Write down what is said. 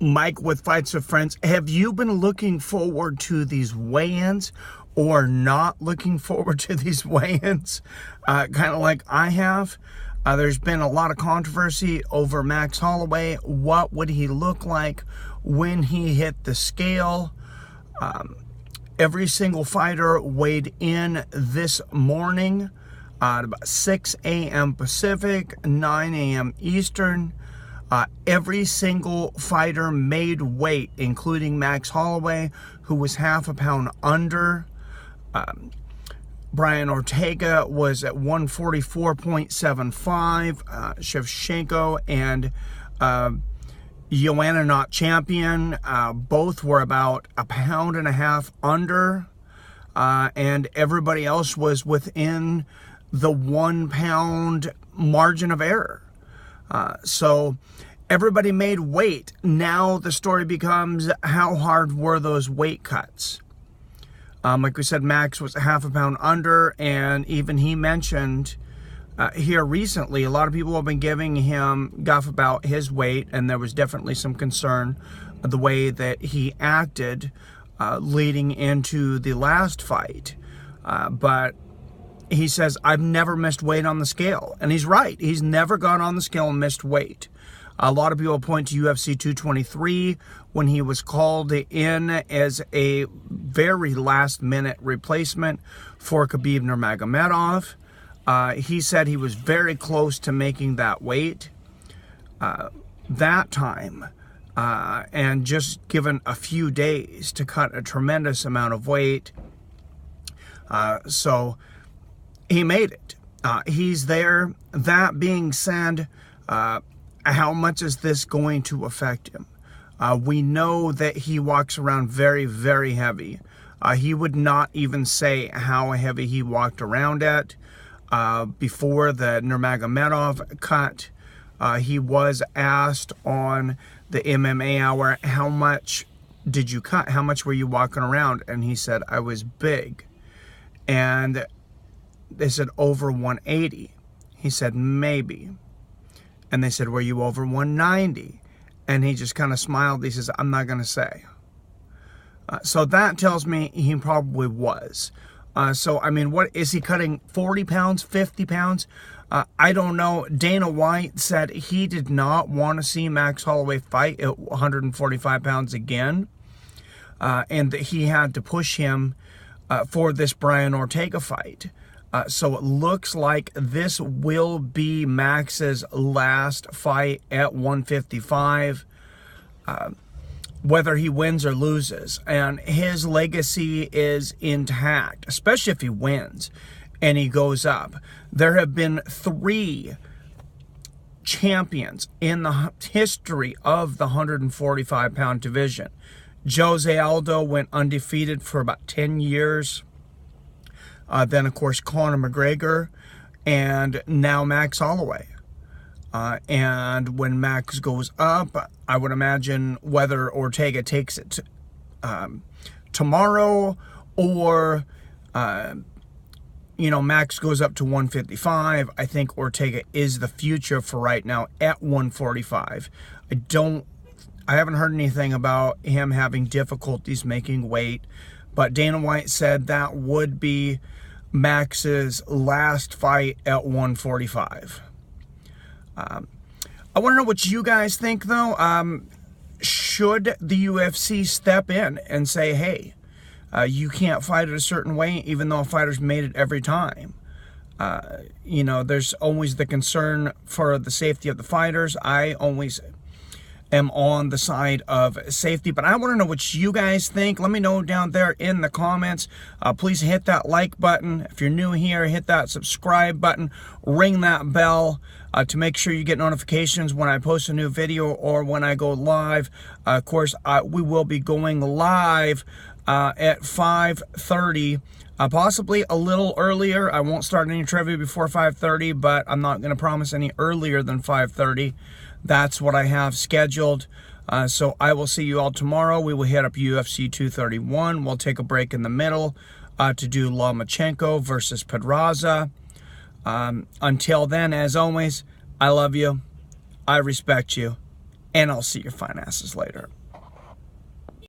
Mike with Fights with Friends. Have you been looking forward to these weigh-ins or not looking forward to these weigh-ins? Kind of like I have. There's been a lot of controversy over Max Holloway. What would he look like when he hit the scale? Every single fighter weighed in this morning at about 6 a.m. Pacific, 9 a.m. Eastern. Every single fighter made weight, including Max Holloway, who was half a pound under. Brian Ortega was at 144.75. Shevchenko and Joanna Not Champion, both were about a pound and a half under. And everybody else was within the 1 pound margin of error. So everybody made weight. Now the story becomes, how hard were those weight cuts? Like we said, Max was half a pound under, and even he mentioned here recently, a lot of people have been giving him guff about his weight, and there was definitely some concern of the way that he acted leading into the last fight. But he says, I've never missed weight on the scale. And he's right. He's never gone on the scale and missed weight. A lot of people point to UFC 223 when he was called in as a very last-minute replacement for Khabib Nurmagomedov. He said he was very close to making that weight that time. And just given a few days to cut a tremendous amount of weight. So he made it. He's there. That being said, how much is this going to affect him? We know that he walks around very, very heavy. He would not even say how heavy he walked around at. Before the Nurmagomedov cut, he was asked on the MMA Hour, how much did you cut? How much were you walking around? And he said, I was big. And they said, over 180. He said, maybe. And they said, were you over 190? And he just kind of smiled. He says, I'm not going to say. So that tells me he probably was. So, I mean, what is he cutting? 40 pounds, 50 pounds? I don't know. Dana White said he did not want to see Max Holloway fight at 145 pounds again. And that he had to push him for this Brian Ortega fight. So it looks like this will be Max's last fight at 155, whether he wins or loses. And his legacy is intact, especially if he wins and he goes up. There have been 3 champions in the history of the 145-pound division. Jose Aldo went undefeated for about 10 years. Then, of course, Conor McGregor, and now Max Holloway. And when Max goes up, I would imagine whether Ortega takes it tomorrow or, Max goes up to 155. I think Ortega is the future for right now at 145. I haven't heard anything about him having difficulties making weight. But Dana White said that would be Max's last fight at 145. I want to know what you guys think, though. Should the UFC step in and say, hey, you can't fight at a certain weight, even though fighters made it every time? There's always the concern for the safety of the fighters. I always am on the side of safety, but I want to know what you guys think. Let me know down there in the comments. Please hit that like button. If you're new here, hit that subscribe button, ring that bell to make sure you get notifications when I post a new video or when I go live. Of course, we will be going live at 5:30, possibly a little earlier. I won't start any trivia before 5:30, but I'm not going to promise any earlier than 5:30. That's what I have scheduled. So I will see you all tomorrow. We will hit up UFC 231. We'll take a break in the middle to do Lomachenko versus Pedraza. Until then, as always, I love you. I respect you. and I'll see your fine asses later.